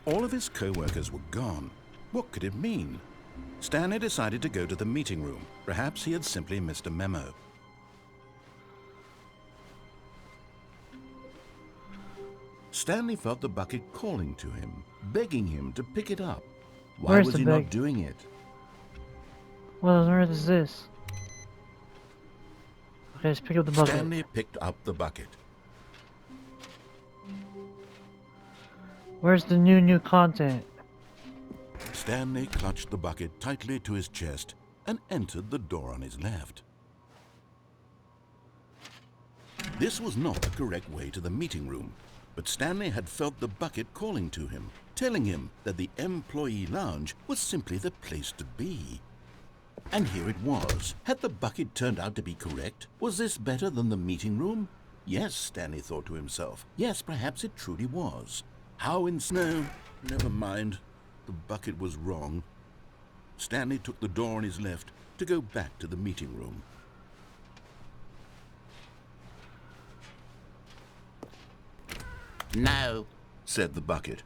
All of his co-workers were gone. What could it mean? Stanley decided to go to the meeting room. Perhaps he had simply missed a memo. Stanley felt the bucket calling to him, begging him to pick it up. Why was he not doing it? What on earth is this? Okay, let's pick up the bucket. Stanley picked up the bucket. Where's the new content? Stanley clutched the bucket tightly to his chest and entered the door on his left. This was not the correct way to the meeting room, but Stanley had felt the bucket calling to him, telling him that the employee lounge was simply the place to be. And here it was. Had the bucket turned out to be correct? Was this better than the meeting room? Yes, Stanley thought to himself. Yes, perhaps it truly was. How in snow? Never mind. The bucket was wrong. Stanley took the door on his left to go back to the meeting room. No, said the bucket.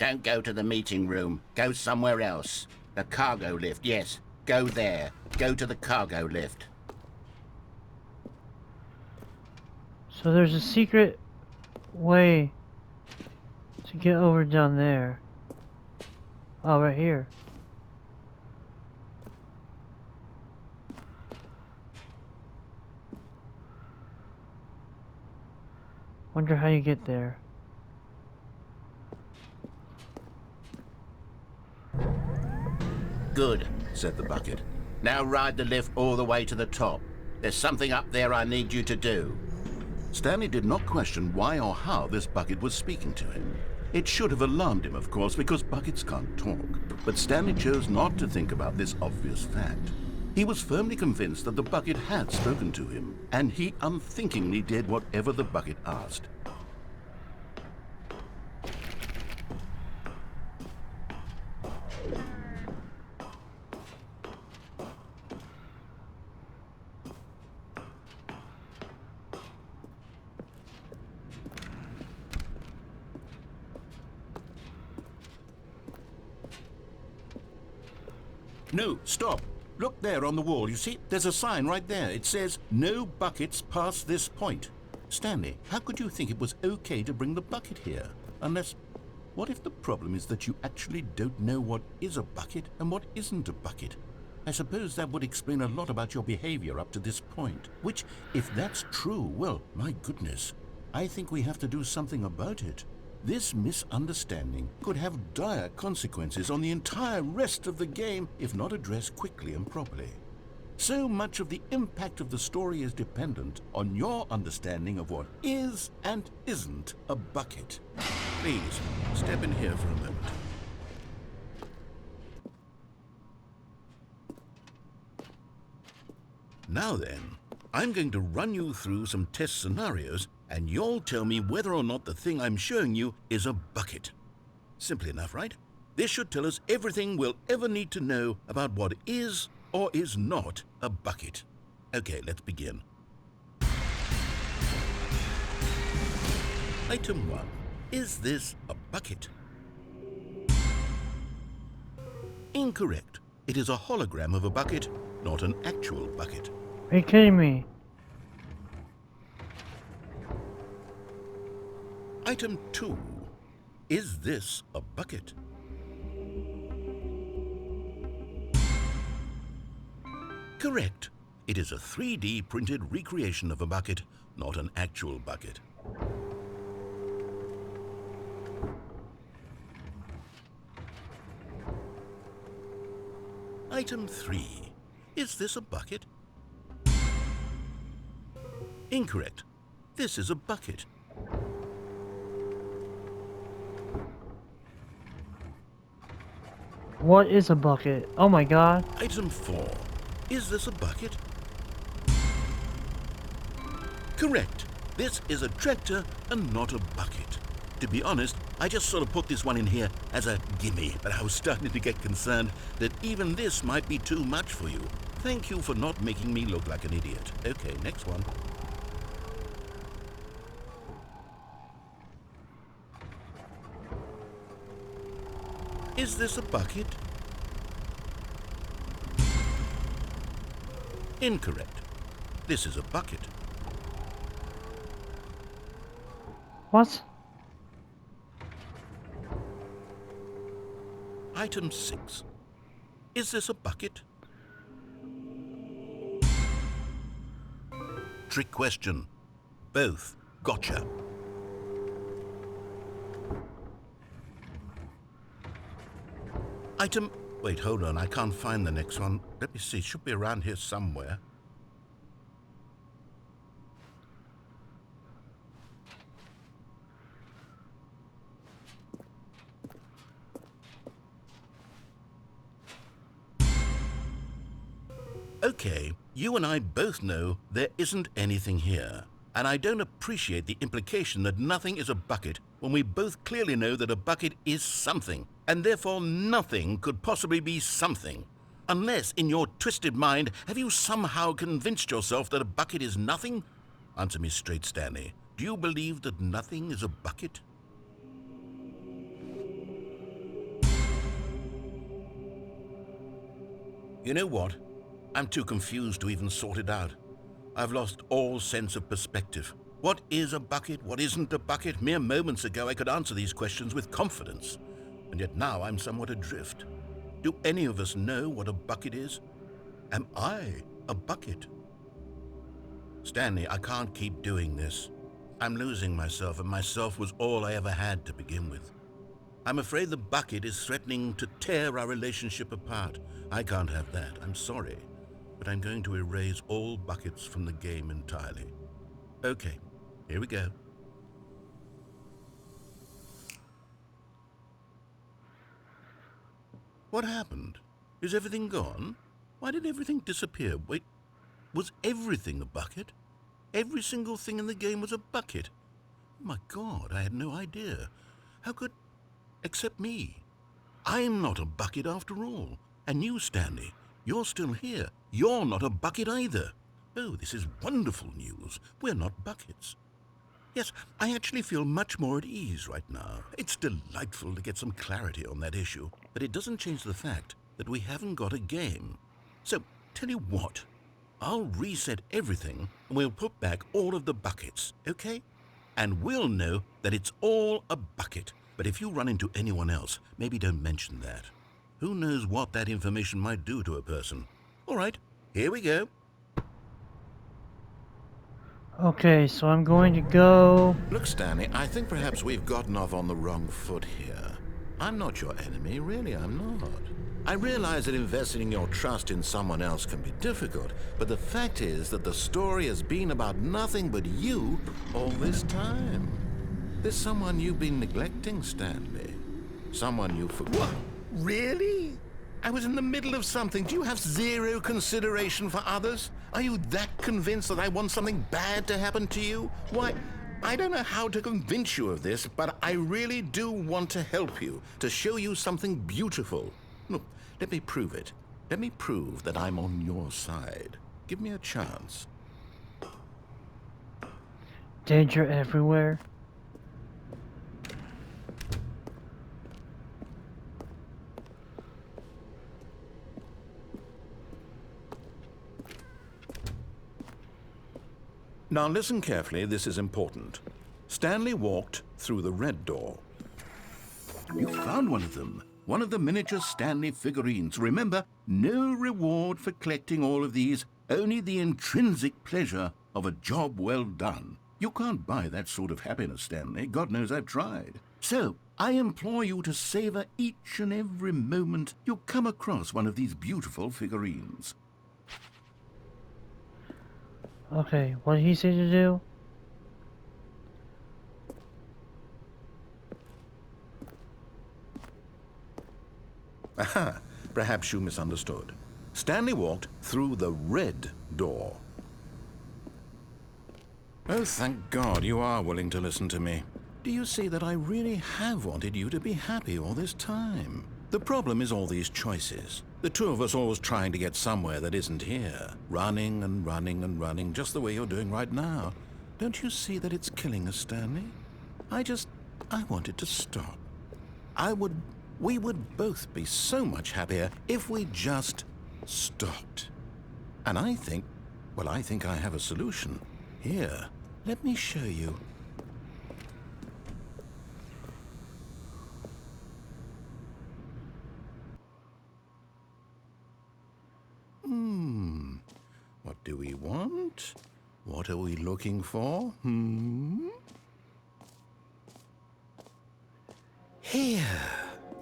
don't go to the meeting room. Go somewhere else. The cargo lift, yes. Go there. Go to the cargo lift. So there's a secret way to get over down there. Oh, right here. Wonder how you get there. Good, said the bucket. Now ride the lift all the way to the top. There's something up there I need you to do. Stanley did not question why or how this bucket was speaking to him. It should have alarmed him, of course, because buckets can't talk. But Stanley chose not to think about this obvious fact. He was firmly convinced that the bucket had spoken to him, and he unthinkingly did whatever the bucket asked. No, stop. Look there on the wall. You see, there's a sign right there. It says, "No buckets past this point." Stanley, how could you think it was okay to bring the bucket here? Unless, what if the problem is that you actually don't know what is a bucket and what isn't a bucket? I suppose that would explain a lot about your behavior up to this point. Which, if that's true, well, my goodness, I think we have to do something about it. This misunderstanding could have dire consequences on the entire rest of the game if not addressed quickly and properly. So much of the impact of the story is dependent on your understanding of what is and isn't a bucket. Please, step in here for a moment. Now then, I'm going to run you through some test scenarios and you'll tell me whether or not the thing I'm showing you is a bucket. Simple enough, right? This should tell us everything we'll ever need to know about what is or is not a bucket. Okay, let's begin. Item 1. Is this a bucket? Incorrect. It is a hologram of a bucket, not an actual bucket. Are you kidding me? Item 2. Is this a bucket? Correct. It is a 3D printed recreation of a bucket, not an actual bucket. Item 3. Is this a bucket? Incorrect. This is a bucket. What is a bucket? Oh my god. Item 4. Is this a bucket? Correct. This is a tractor and not a bucket. To be honest, I just sort of put this one in here as a gimme, but I was starting to get concerned that even this might be too much for you. Thank you for not making me look like an idiot. Okay, next one. Is this a bucket? Incorrect. This is a bucket. What? Item 6. Is this a bucket? Trick question. Both. Gotcha. Item... Wait, hold on. I can't find the next one. Let me see. It should be around here somewhere. Okay, you and I both know there isn't anything here. And I don't appreciate the implication that nothing is a bucket when we both clearly know that a bucket is something, and therefore nothing could possibly be something. Unless, in your twisted mind, have you somehow convinced yourself that a bucket is nothing? Answer me straight, Stanley. Do you believe that nothing is a bucket? You know what? I'm too confused to even sort it out. I've lost all sense of perspective. What is a bucket? What isn't a bucket? Mere moments ago I could answer these questions with confidence. And yet now I'm somewhat adrift. Do any of us know what a bucket is? Am I a bucket? Stanley, I can't keep doing this. I'm losing myself, and myself was all I ever had to begin with. I'm afraid the bucket is threatening to tear our relationship apart. I can't have that. I'm sorry. But I'm going to erase all buckets from the game entirely. Okay, here we go. What happened? Is everything gone? Why did everything disappear? Wait, was everything a bucket? Every single thing in the game was a bucket. Oh my God, I had no idea. How could... except me. I'm not a bucket after all. And you, Stanley, you're still here. You're not a bucket either. Oh, this is wonderful news. We're not buckets. Yes, I actually feel much more at ease right now. It's delightful to get some clarity on that issue, but it doesn't change the fact that we haven't got a game. So, tell you what, I'll reset everything and we'll put back all of the buckets, okay? And we'll know that it's all a bucket. But if you run into anyone else, maybe don't mention that. Who knows what that information might do to a person? All right, here we go. Okay, so I'm going to go... Look, Stanley, I think perhaps we've gotten off on the wrong foot here. I'm not your enemy, really, I'm not. I realize that investing your trust in someone else can be difficult, but the fact is that the story has been about nothing but you all this time. There's someone you've been neglecting, Stanley. Someone you forgot. What? Really? I was in the middle of something. Do you have zero consideration for others? Are you that convinced that I want something bad to happen to you? Why, I don't know how to convince you of this, but I really do want to help you, to show you something beautiful. Look, let me prove it. Let me prove that I'm on your side. Give me a chance. Danger everywhere. Now listen carefully, this is important. Stanley walked through the red door. You found one of them. One of the miniature Stanley figurines. Remember, no reward for collecting all of these, only the intrinsic pleasure of a job well done. You can't buy that sort of happiness, Stanley. God knows I've tried. So, I implore you to savor each and every moment you come across one of these beautiful figurines. Okay, what did he say to do? Aha, perhaps you misunderstood. Stanley walked through the red door. Oh, thank God you are willing to listen to me. Do you see that I really have wanted you to be happy all this time? The problem is all these choices. The two of us always trying to get somewhere that isn't here. Running and running and running, just the way you're doing right now. Don't you see that it's killing us, Stanley? I want it to stop. I would We would both be so much happier if we just stopped. And I think I have a solution. Here, let me show you. What do we want? What are we looking for? Here.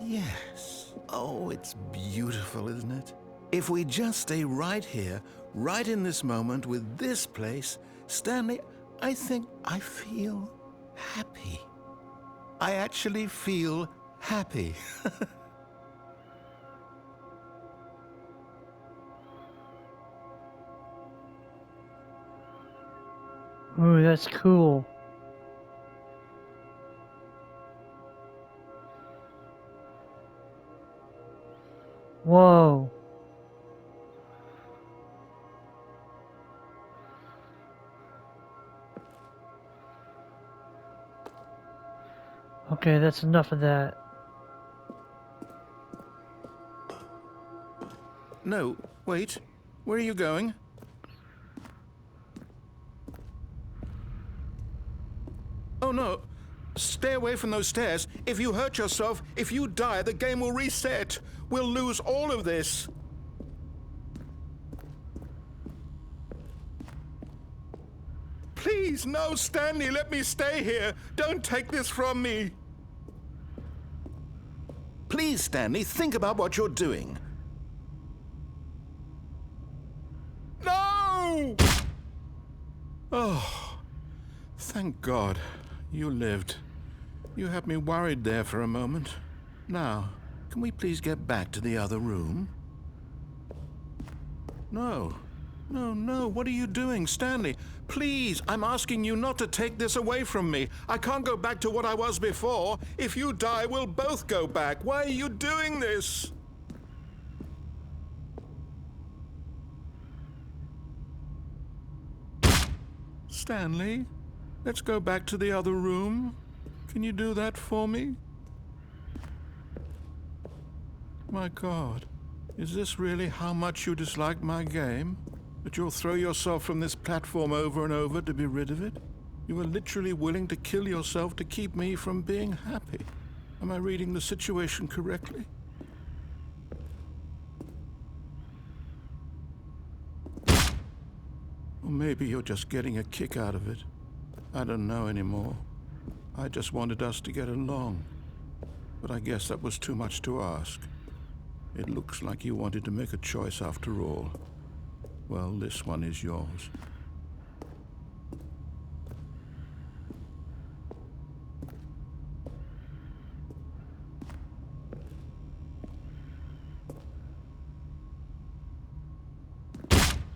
Yes. Oh, it's beautiful, isn't it? If we just stay right here, right in this moment with this place, Stanley, I think I feel happy. I actually feel happy. Ooh, that's cool. Whoa. Okay, that's enough of that. No, wait. Where are you going? Oh no. Stay away from those stairs. If you hurt yourself, if you die, the game will reset. We'll lose all of this. Please, no, Stanley, let me stay here. Don't take this from me. Please, Stanley, think about what you're doing. No! Oh, thank God. You lived. You had me worried there for a moment. Now, can we please get back to the other room? No. No, what are you doing, Stanley? Please, I'm asking you not to take this away from me. I can't go back to what I was before. If you die, we'll both go back. Why are you doing this? Stanley, let's go back to the other room. Can you do that for me? My God, is this really how much you dislike my game? That you'll throw yourself from this platform over and over to be rid of it? You were literally willing to kill yourself to keep me from being happy. Am I reading the situation correctly? Or maybe you're just getting a kick out of it. I don't know anymore. I just wanted us to get along. But I guess that was too much to ask. It looks like you wanted to make a choice after all. Well, this one is yours.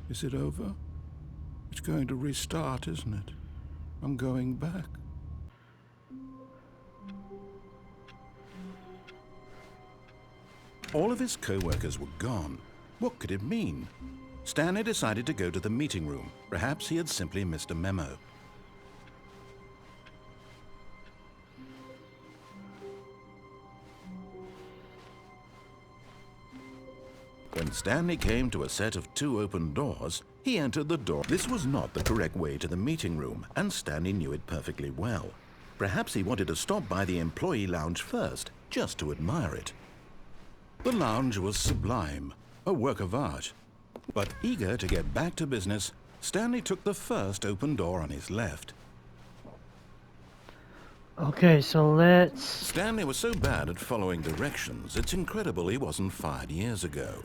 Is it over? It's going to restart, isn't it? I'm going back. All of his co-workers were gone. What could it mean? Stanley decided to go to the meeting room. Perhaps he had simply missed a memo. When Stanley came to a set of 2 open doors, he entered the door. This was not the correct way to the meeting room, and Stanley knew it perfectly well. Perhaps he wanted to stop by the employee lounge first, just to admire it. The lounge was sublime, a work of art. But eager to get back to business, Stanley took the first open door on his left. Okay, so let's... Stanley was so bad at following directions, it's incredible he wasn't fired years ago.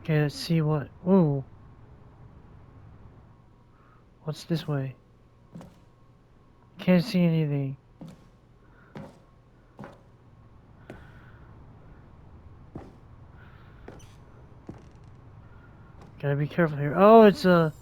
Okay, let's see what... Ooh. What's this way? Can't see anything. Gotta be careful here. Oh, it's a...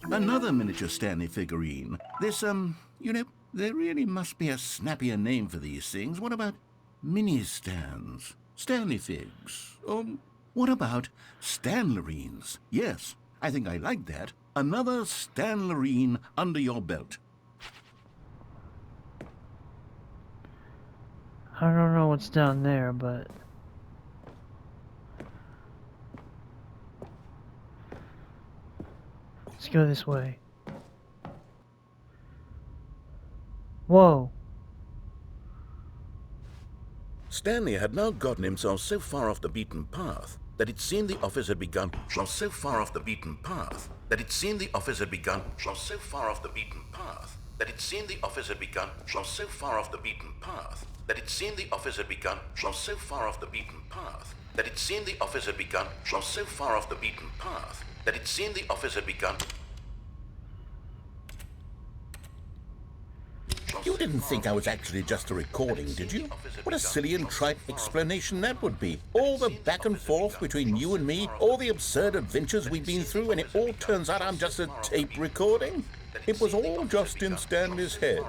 Another miniature Stanley figurine. This, there really must be a snappier name for these things. What about mini-stands? Stanley figs? Or what about Stanlerines? Yes, I think I like that. Another Stanlerine under your belt. I don't know what's down there, but... let's go this way. Whoa. Stanley had now gotten himself so far off the beaten path that it seemed the office had begun from so far off the beaten path that it seemed the office had begun from so far off the beaten path that it seemed the office had begun from so far off the beaten path that it seemed the office had begun from so far off the beaten path that it seemed the office had begun from so far off the beaten path that it seemed the office had begun. You didn't think I was actually just a recording, did you? What a silly and trite explanation that would be. All the back and forth between you and me, all the absurd adventures we've been through, and it all turns out I'm just a tape recording? It was all just in Stanley's head.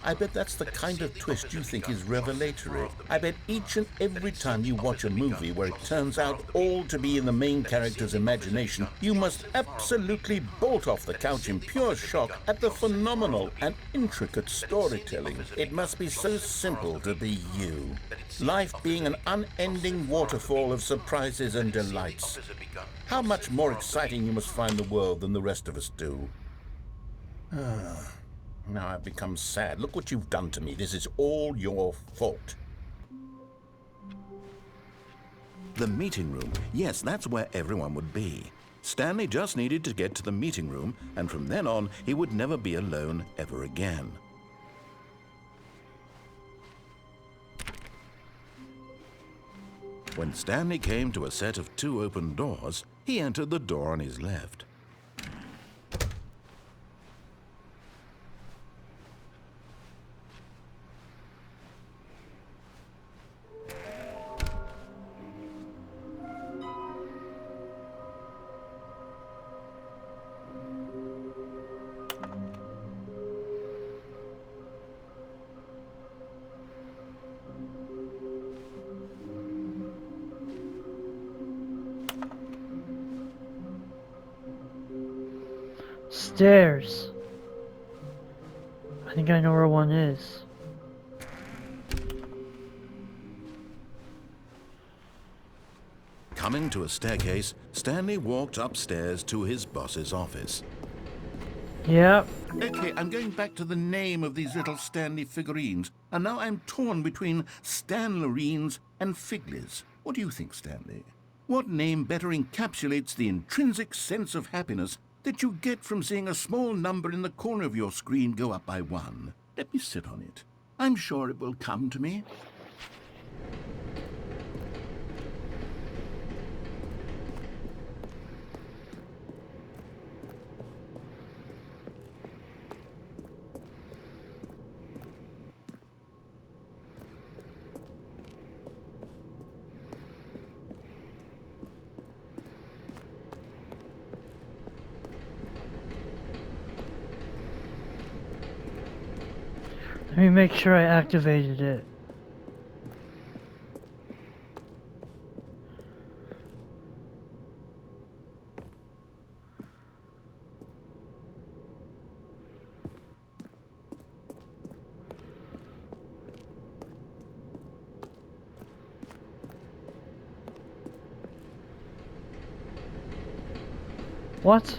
I bet that's the kind of twist you think is revelatory. I bet each and every time you watch a movie where it turns out all to be in the main character's imagination, you must absolutely bolt off the couch in pure shock at the phenomenal and intricate storytelling. It must be so simple to be you. Life being an unending waterfall of surprises and delights. How much more exciting you must find the world than the rest of us do. Now I've become sad. Look what you've done to me. This is all your fault. The meeting room. Yes, that's where everyone would be. Stanley just needed to get to the meeting room, and from then on, he would never be alone ever again. When Stanley came to a set of 2 open doors, he entered the door on his left. Stairs. I think I know where one is. Coming to a staircase, Stanley walked upstairs to his boss's office. Yep. Okay, I'm going back to the name of these little Stanley figurines, and now I'm torn between Stanlerines and Figlies. What do you think, Stanley? What name better encapsulates the intrinsic sense of happiness that you get from seeing a small number in the corner of your screen go up by 1? Let me sit on it. I'm sure it will come to me. Let me make sure I activated it. What?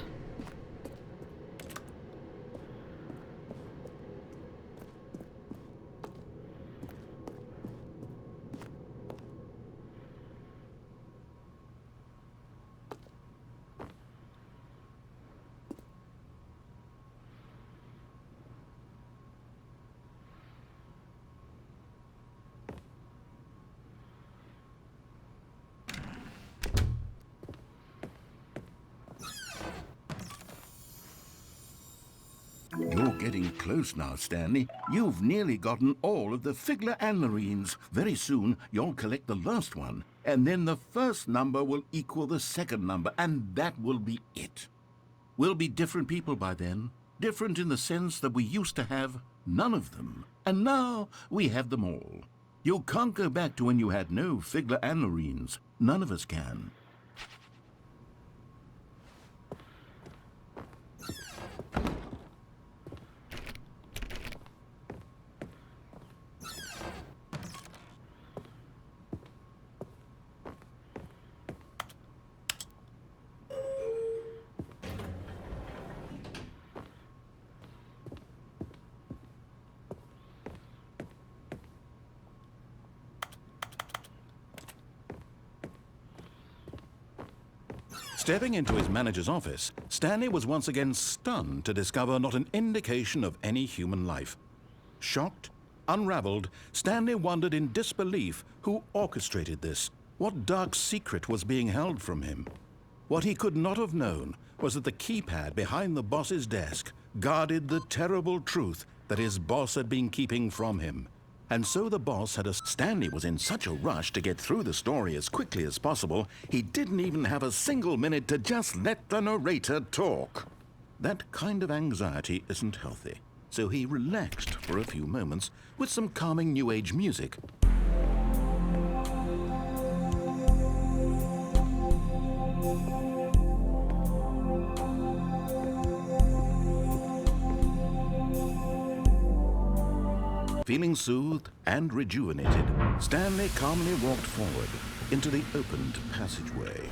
You're getting close now, Stanley. You've nearly gotten all of the Figler Anlerines. Very soon, you'll collect the last one, and then the first number will equal the second number, and that will be it. We'll be different people by then. Different in the sense that we used to have none of them, and now we have them all. You can't go back to when you had no Figler Anlerines. None of us can. Stepping into his manager's office, Stanley was once again stunned to discover not an indication of any human life. Shocked, unraveled, Stanley wondered in disbelief who orchestrated this. What dark secret was being held from him? What he could not have known was that the keypad behind the boss's desk guarded the terrible truth that his boss had been keeping from him. And so the boss had Stanley was in such a rush to get through the story as quickly as possible, he didn't even have a single minute to just let the narrator talk. That kind of anxiety isn't healthy, so he relaxed for a few moments with some calming New Age music. Feeling soothed and rejuvenated, Stanley calmly walked forward into the opened passageway.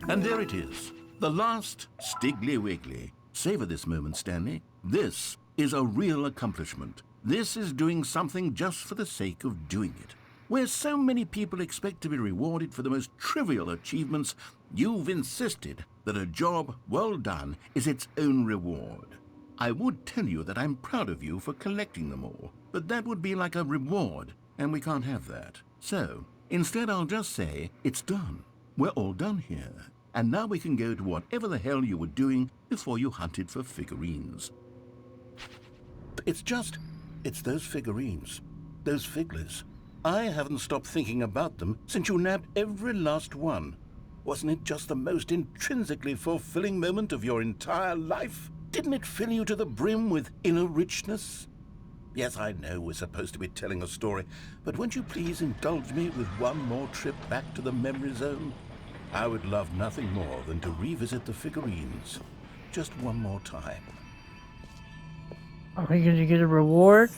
And there it is, the last Stiggly Wiggly. Savor this moment, Stanley. This is a real accomplishment. This is doing something just for the sake of doing it. Where so many people expect to be rewarded for the most trivial achievements, you've insisted that a job well done is its own reward. I would tell you that I'm proud of you for collecting them all, but that would be like a reward, and we can't have that. So, instead I'll just say, it's done. We're all done here. And now we can go to whatever the hell you were doing before you hunted for figurines. It's those figurines, those figglers. I haven't stopped thinking about them since you nabbed every last one. Wasn't it just the most intrinsically fulfilling moment of your entire life? Didn't it fill you to the brim with inner richness? Yes, I know we're supposed to be telling a story, but won't you please indulge me with one more trip back to the memory zone? I would love nothing more than to revisit the figurines. Just one more time. Are we going to get a reward?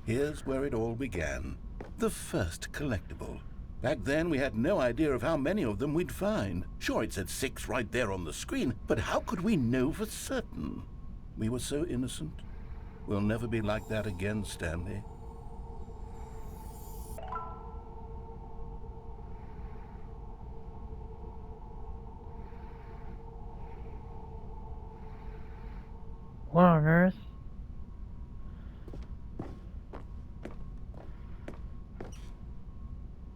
Here's where it all began. The first collectible. Back then, we had no idea of how many of them we'd find. Sure, it said 6 right there on the screen, but how could we know for certain? We were so innocent. We'll never be like that again, Stanley. What on earth?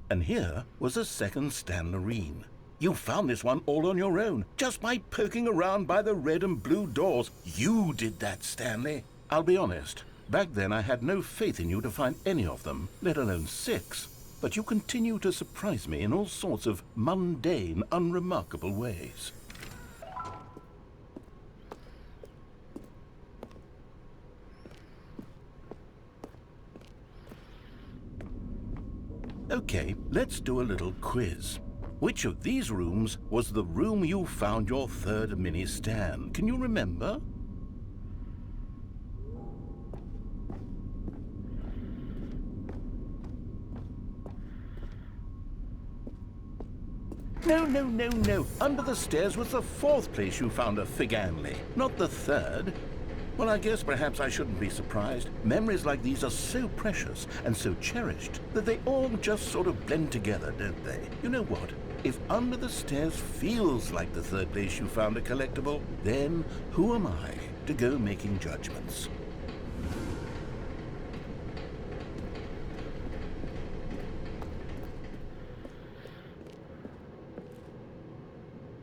And here was a second Stanley. You found this one all on your own, just by poking around by the red and blue doors. You did that, Stanley. I'll be honest, back then I had no faith in you to find any of them, let alone 6. But you continue to surprise me in all sorts of mundane, unremarkable ways. Okay, let's do a little quiz. Which of these rooms was the room you found your third mini Stan? Can you remember? No. Under the stairs was the 4th place you found a Figanley, not the 3rd. Well, I guess perhaps I shouldn't be surprised. Memories like these are so precious and so cherished that they all just sort of blend together, don't they? You know what? If under the stairs feels like the 3rd place you found a collectible, then who am I to go making judgments?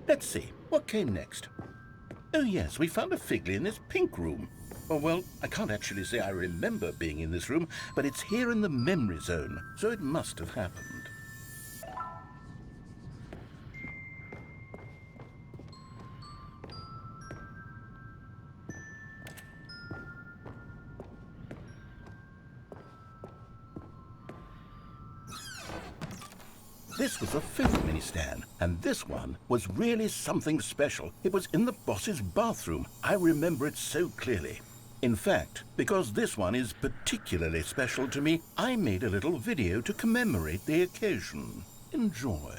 Let's see, what came next? Oh yes, we found a Figley in this pink room. Oh well, I can't actually say I remember being in this room, but it's here in the memory zone, so it must have happened. This was the 5th mini Stan, and this one was really something special. It was in the boss's bathroom. I remember it so clearly. In fact, because this one is particularly special to me, I made a little video to commemorate the occasion. Enjoy.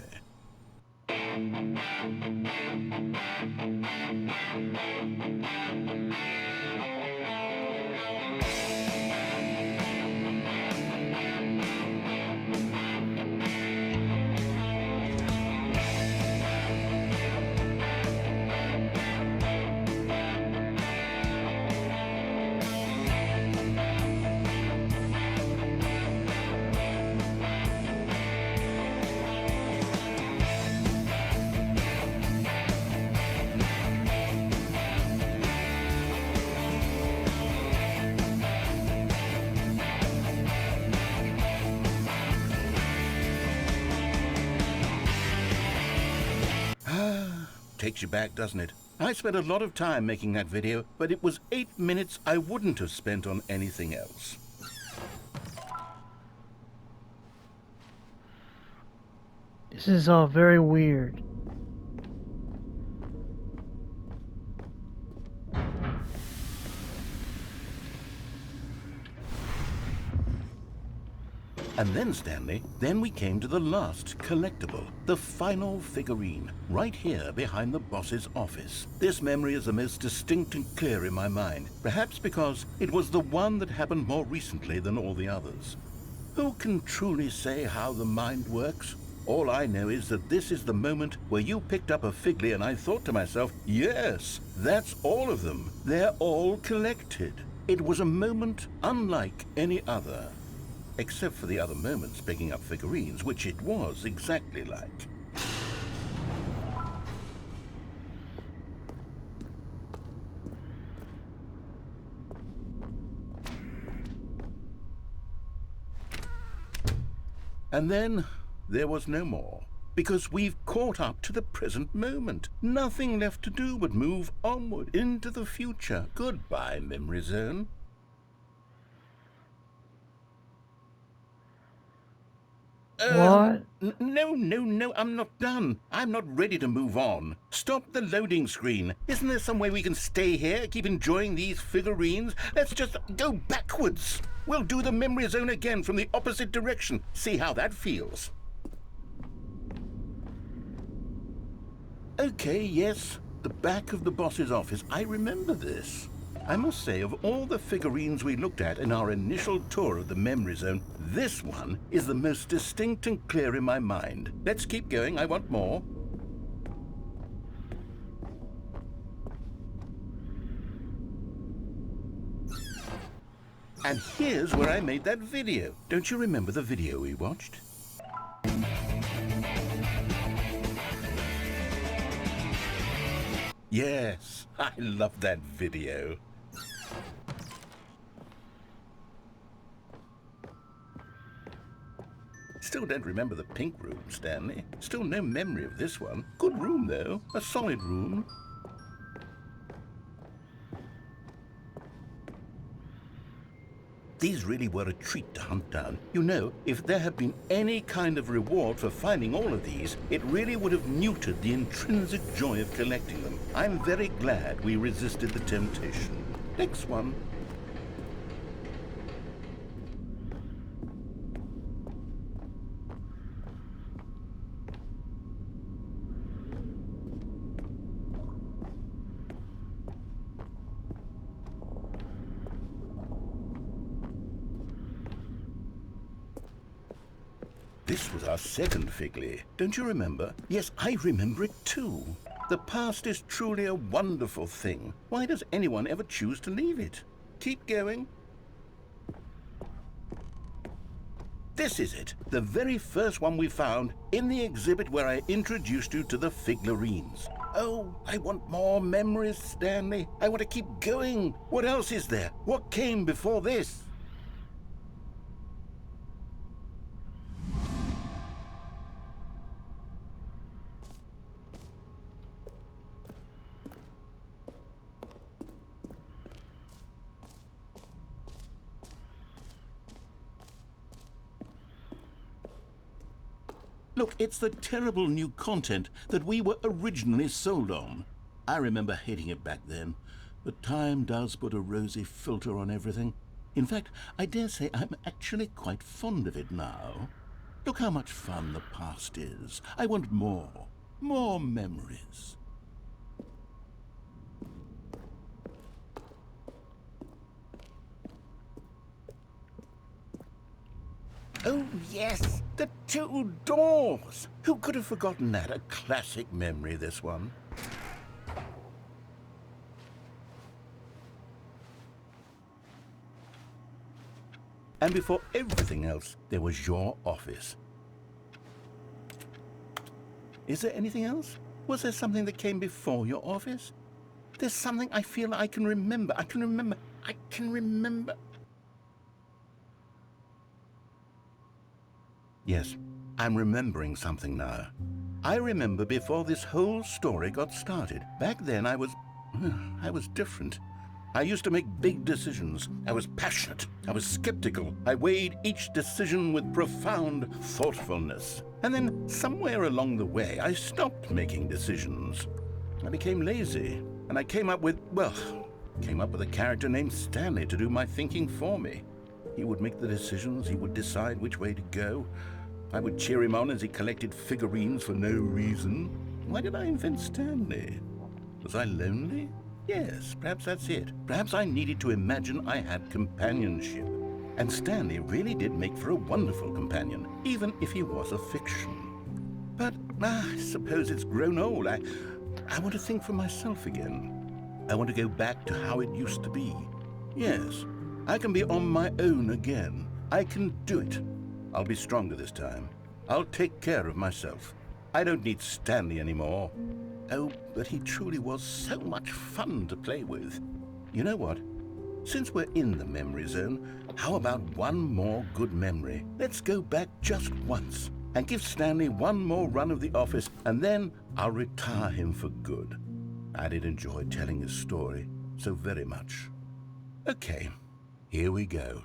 Takes you back, doesn't it? I spent a lot of time making that video, but it was 8 minutes I wouldn't have spent on anything else. This is all very weird. And then, Stanley, then we came to the last collectible, the final figurine, right here behind the boss's office. This memory is the most distinct and clear in my mind, perhaps because it was the one that happened more recently than all the others. Who can truly say how the mind works? All I know is that this is the moment where you picked up a Figley and I thought to myself, yes, that's all of them. They're all collected. It was a moment unlike any other. Except for the other moments picking up figurines, which it was exactly like. And then there was no more, because we've caught up to the present moment. Nothing left to do but move onward into the future. Goodbye, memory zone. What? No, I'm not done. I'm not ready to move on. Stop the loading screen. Isn't there some way we can stay here, keep enjoying these figurines? Let's just go backwards. We'll do the memory zone again from the opposite direction. See how that feels. Okay, yes, the back of the boss's office. I remember this. I must say, of all the figurines we looked at in our initial tour of the memory zone, this one is the most distinct and clear in my mind. Let's keep going. I want more. And here's where I made that video. Don't you remember the video we watched? Yes, I love that video. Still don't remember the pink room, Stanley. Still no memory of this one. Good room, though. A solid room. These really were a treat to hunt down. You know, if there had been any kind of reward for finding all of these, it really would have neutered the intrinsic joy of collecting them. I'm very glad we resisted the temptation. Next one. This was our second Figley. Don't you remember? Yes, I remember it too. The past is truly a wonderful thing. Why does anyone ever choose to leave it? Keep going. This is it, the very first one we found in the exhibit where I introduced you to the figurines. Oh, I want more memories, Stanley. I want to keep going. What else is there? What came before this? Look, it's the terrible new content that we were originally sold on. I remember hating it back then, but time does put a rosy filter on everything. In fact, I dare say I'm actually quite fond of it now. Look how much fun the past is. I want more. More memories. Oh, yes, the two doors. Who could have forgotten that? A classic memory, this one. And before everything else, there was your office. Is there anything else? Was there something that came before your office? There's something I feel I can remember. I can remember. Yes, I'm remembering something now. I remember before this whole story got started. Back then I was different. I used to make big decisions. I was passionate. I was skeptical. I weighed each decision with profound thoughtfulness. And then somewhere along the way, I stopped making decisions. I became lazy, and I came up with a character named Stanley to do my thinking for me. He would make the decisions. He would decide which way to go. I would cheer him on as he collected figurines for no reason. Why did I invent Stanley? Was I lonely? Yes, perhaps that's it. Perhaps I needed to imagine I had companionship. And Stanley really did make for a wonderful companion, even if he was a fiction. But I suppose it's grown old. I want to think for myself again. I want to go back to how it used to be. Yes, I can be on my own again. I can do it. I'll be stronger this time. I'll take care of myself. I don't need Stanley anymore. Oh, but he truly was so much fun to play with. You know what? Since we're in the memory zone, how about one more good memory? Let's go back just once and give Stanley one more run of the office, and then I'll retire him for good. I did enjoy telling his story so very much. Okay, here we go.